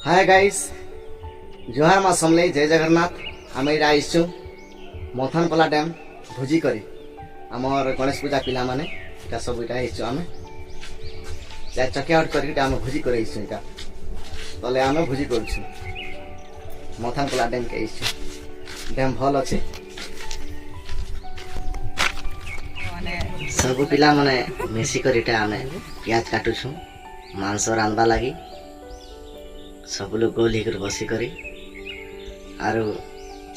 Hi guys, जोहार माँ समले जय जगन्नाथ। आम यहाँ आसचु मथनपला डैम भोजी करी आमर गणेश पूजा पिला माने इटा सब इटा आसचु आमे चार चकिया आउट करके आम भोजी कर तले आम भोजी करूँ मथनपला डैम के आसचु। डैम भल अच्छे सब पिला माने मिसिकर इटा आमे प्याज काटुछु मांस रांधवा लगी सब लोग गोल होकर बसी करी आरो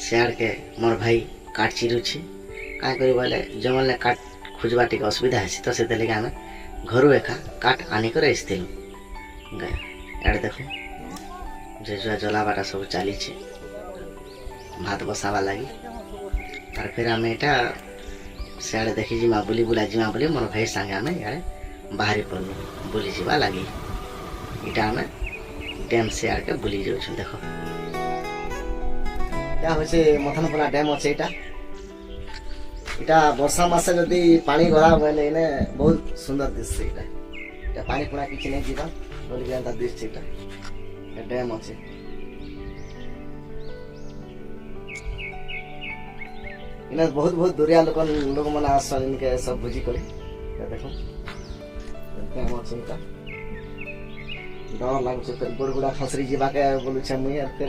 सियाड़ के मोर भाई काट चिरुछि क्या करी बोले जंगल ने काट खोजवा टी असुविधा है तो से लगे आम घर एका काट आनिकर आसलु यार देखो जेजुआ जलाबाटा सब चली भात बसावा लगी तार फिर आम यहाँ सियाड़े देखी जिमा बुली बुला जिमा बोली मोर भाई सांगे आम इे बाहरी पड़ू बुली जावा लगी इटा आम डैम से आके बुली जाऊँ। देखो क्या होचे मथनपला डैम अच्छे इटा वर्षा मासे जदि पानी गला बोले इने बहुत सुंदर दिशे इटा पानी पुणा किसी नहीं जीवा बोली एंता दिशे इटा डैम अच्छे। इने बहुत बहुत दूरिया लोग मन आसन इनके सब भोजी करी देखो डैम अच्छे इटा डर लगुच फिर गोड़ गुड़ा खसरी जावाके बोलू मुई फिर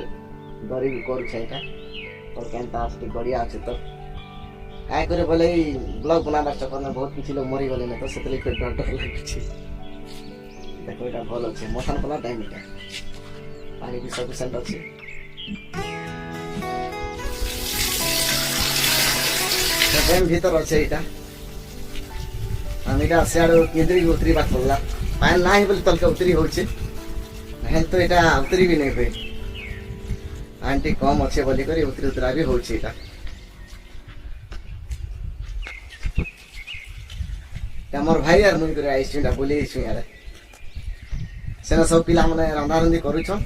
डरी भी करूँ और केनता आज गड़िया अच्छे तो क्या करे बोले ब्लॉग बनाना चक्कर में बहुत किसी लोग मरी गले तो से फिर डर डर लगे। देखो यहाँ भल अच्छे मथनपला डैम इटा पानी भी सफिशिएंट अच्छे। डैम भीतर अच्छे इटा हम इटा सियाड़ केंद्री उतरी बात पड़ला पानी ना बोले तलके उतरी होचे तो यहाँ उतरी भी नहीं हुए आंटी कम अच्छे बोली करी उतरी उतरा भी होची मोर भाई यार मुझे करे आइछु बोली यार सेना सब पिला माने रंधा रंधी करूछ और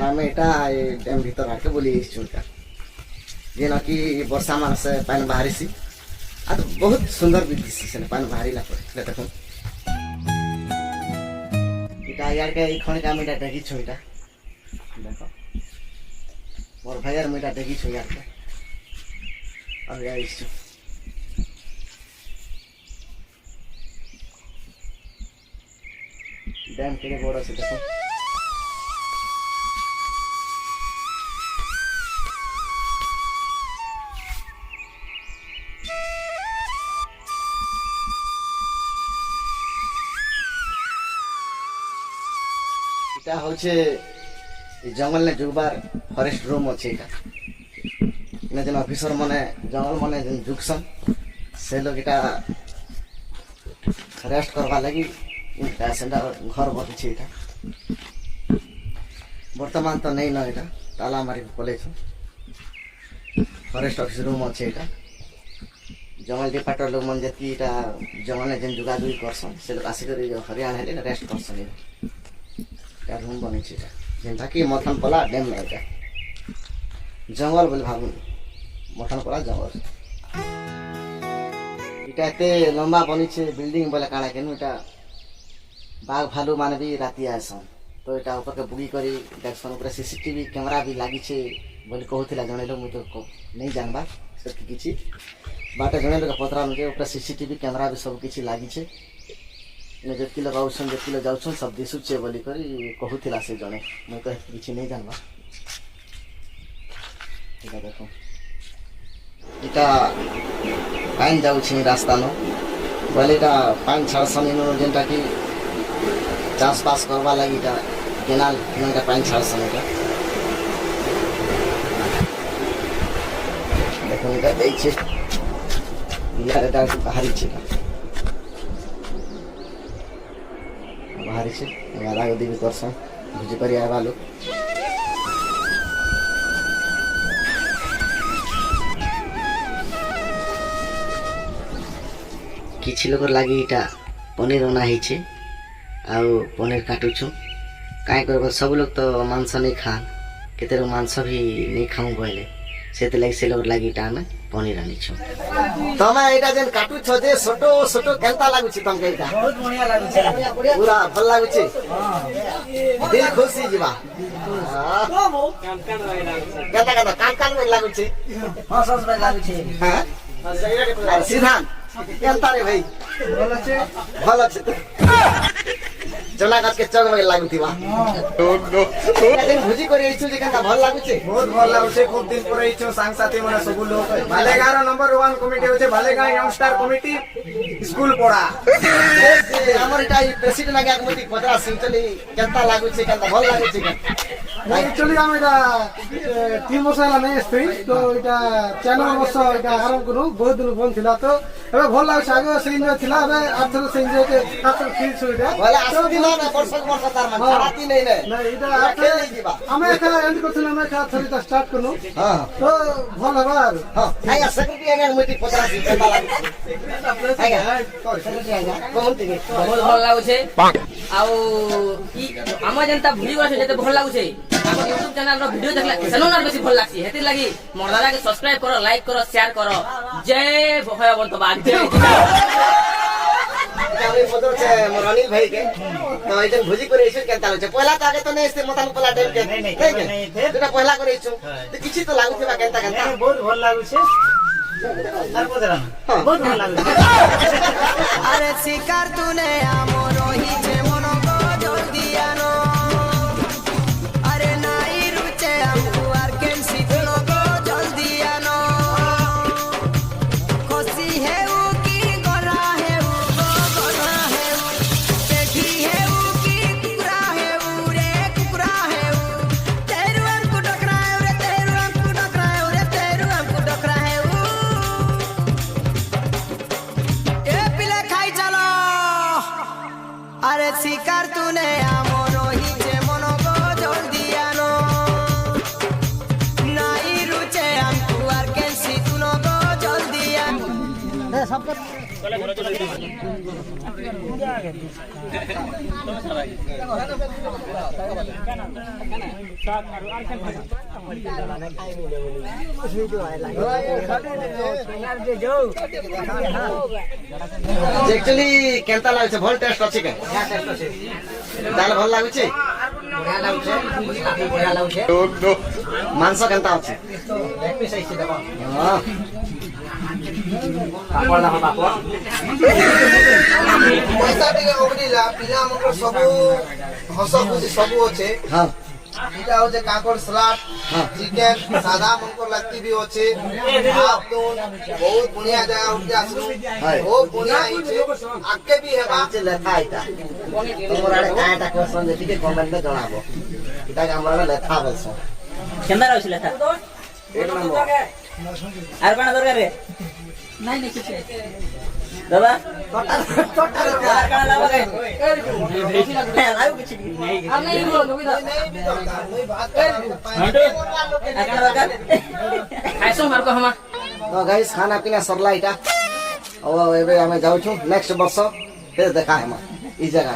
आम यहाँ डैम भीतर आके बोली जेना कि वर्षा मास पानी बाहरी आ तो बहुत सुंदर भी दिसी से पानी बाहरी देखो यार के खण के इटा देखी छो इटा देखो मोर भाई यार मुझे देखी छो यार के अब यार इस डैम के बड़ा से देखो এটা হচ্ছে জঙ্গল নে যুগবার ফরেস্ট রুম আছে এটা না যেন অফিসার মানে জঙ্গল মানে যেন যুগসন সে লোক এটা রেস্ট করবা লাগি এটা সেটা ঘর বসেছে এটা বর্তমান তো নেই না এটা তালা মারি কলেজ ফরেস্ট অফিস রুম আছে এটা জঙ্গল ডিপার্টমেন্ট লোক মানে যেতি এটা জঙ্গলে যেন যোগাযোগ করছন সে লোক আসিকরি হরিয়ানা হেলে রেস্ট করছন रूम बनी जेनटा कि मथनपला डैम में এটা जंगल बोले भाव मथनपला जंगल इटा एते लंबा बनी बिल्डिंग बोले काଣା केनु इटा बाघ भालू माने भी राति आसन तो इटा ऊपर के बुगी करी देखसन ऊपर सीसीटीवी कैमरा भी लागी छे बोले कहूथिला जणे लोग मु तो नहीं जानबा से किछि बाटा जणे लोग पतरा मुझे ऊपर सीसीटीवी कैमरा भी सब किछि लागी छे जति लोग आउसन जति लोग जाउछन सब दिसुचे बोली करी कहूथिला से जणे मैं तो किछि नहीं जानबा इटा देखो इटा पानी जाउछि रास्ता न बोले इटा पानी छाड़ समीन जेनटा कि चाष पास करवा लगी इटा केनाल इटा पानी छाड़ समीन देखो इटा दै छे इला इटा भारी छे बाहरी से आधा गदी भी करसन भुजी करी आवा लोग किछि लोग लागी इटा पनीर बना हिचे आउ पनीर काटुछु काय करब सब लोग तो मांस नहीं खान केते लोग मांस भी नहीं खाऊं कहले ସେଥିଲାଗି ସେ ଲୋକ ଲାଗି ଇଟା ଆମେ ପନିର ଆଣିଛୁ। ତମେ ଏଇଟା ଯେନ୍ କାଟୁଛ ଯେ ଛୋଟ ଛୋଟ କେନ୍ତା ଲାଗୁଛି ତମକେ ଏଇଟା? ବହୁତ ବଢିଆ ଲାଗୁଛି। ପୁରା ଭଲ ଲାଗୁଛି, ଦିଲ ଖୁସି ଯିବା। କେନ୍ତା କେନ୍ତା କାଣ କାଣ ଲାଗୁଛି? ହଁ ସସ୍ ଭାଇ ଲାଗୁଛି। হ্যাঁ সিদ্ধান্ত কেনতা রে ভাই? ଭଲ ଅଛି। ভাল আছে তো? জনা গাছকে চক ভাই লাগুতিবা। এদিন ভুজি করে আইছু যে কেনতা ভাল লাগুছে? ବହୁତ ଭଲ ଲାଗୁଛି। ଖୁବ ଦିନ ପରେ ହେଇଛୁ ସାଙ୍ଗସାଥି ମାନେ ସବୁ ଲୋକ। ଭାଲେଗାଁର ନମ୍ବର 1 କମିଟି ହଉଛି ଭାଲେଗାଁ ୟଙ୍ଗଷ୍ଟାର କମିଟି ସ୍କୁଲ ପଡା। আমার এটা প্রেসিডেন্ট আগে আগমতি পদরা সিমচলি কেনতা লাগুছে, কেনতা ভাল লাগুছে কেন? एक्चुअली हम এটা 3 वर्ष होला नहीं आसते तो এটা 4 वर्ष এটা आरंभ करू। बहुत दिन बंद थिला तो एबे भल लागछ। आगे से एंजॉय थिला, एबे आथर से एंजॉय के आथर फील सुविधा বলে আসতি না না বর্ষ বর্ষ তার মানে সারাতি নেই নে। नहीं এটা খেলে যাবা। আমি একা এন্ড করছিলাম, আমি একা থরিটা স্টার্ট করনু হ্যাঁ তো ভাল হবার। হ্যাঁ আইয়া সেক্রেটারি আগে আগমতি পদরা সিম কেনতা লাগুছে? আইয়া সেক্রেটারি আইয়া কোন থেকে? ବହୁତ ଭଲ ଲାଗୁଛେ। ଆଉ ଆମ ଯେନ୍ତା ଭିଡିଓ ଅଛି ଯେତେ ଭଲ ଲାଗୁଛେ, ଆମ ୟୁଟ୍ୟୁବ ଚ୍ୟାନେଲ ର ଭିଡିଓ ଦେଖିଲା ସେନୁ ନା ବେଶୀ ଭଲ ଲାଗସି। ହେତିର ଲାଗି ମୋର ଦାଦାକେ ସବସ୍କ୍ରାଇବ କର, ଲାଇକ୍ କର, शेयर କର। ଜୟ ଭୟବନ୍ତ ବାଗ ଜୟ। আমি বদলছে মোর অনিল ভাই কে তো এইজন ভুজি করে আইছু কেনতা লাগছে? পয়লা তো আগে তো নেই সে মতান পলা টাইম কে নাই কে যেটা পয়লা করে আইছু তো কিছু তো লাগুছিবা কেনতা কেনতা? ବହୁତ ଭଲ ଲାଗୁଛି। আর পদরা ବହୁତ ଭଲ ଲାଗୁଛି। আরে শিকার তুনে আমো রহিছে মন গো জলদি আনো আরে নাই রুচে আমু আর কেনসি তুনো গো জলদি আনো খুশি হেউ কি গরা হেউ গো গরা হেউ দেখি হেউ কি কুকুরা হেউ রে কুকুরা হেউ তেরু আমকু ডকরা হেউ রে তেরু আমকু ডকরা হেউ রে তেরু আমকু ডকরা হেউ এ পিলে খাই চলো আরে শিকার তুনে আমো রহিছে মন গো জলদি আনো নাই রুচে আমকু আর কেনসি তুনো গো জলদি আনো एक्चुअली केनता लागছে? ভাল টেস্ট আছে কে? হ্যাঁ টেস্ট আছে। ডাল ভাল লাগুছে? বঢ়িয়া লাগুছে। বঢ়িয়া লাগুছে। মাংস কেনতা আছে? এক পিস আইছে দেখো। হ্যাঁ পাপড় দেখো পাপড়। পয়সা টিকে ওগডিলা পিলা আমকর সবু হস খুশি সবু আছে। হ্যাঁ এটা হচ্ছে কাকড় সালাড, হ্যাঁ। চিকেন, সাদা মঙ্কর লাগতি भी আছে। आप तो बहुत बढ़िया जगह उठके आसलु, हाय। बहुत बढ़िया ହେଇଛି। ଆଗକେ ବି ହେବା। আছে লেখা এটা তোমার আড়ে কাটা কোশ্চেন যেটিকে কমেন্টে জানাবো। এটা আমরা লেখা বলছো କେନ୍ତା ଲାଗୁଛି ଲେଖା? এক নম্বর আর କଣ ଦରକାର ରେ? ନାଇଁ ନାଇଁ କିଛି ଦାଦା আর କଣ ଲାଗ ରେ? ଆଉ କିଛି ନାଇଁ। ଆଉ ନାଇଁ ବୋଲ ବିଦା। আর କଣ ଦରକାର? ଖାଇছো ମାର୍କ ହମା। তো গাইস খানা পিনা সরলা এটা ও এবে আমি যাউছু নেক্সট বর্ষ ফের দেখা হেমা এই জায়গা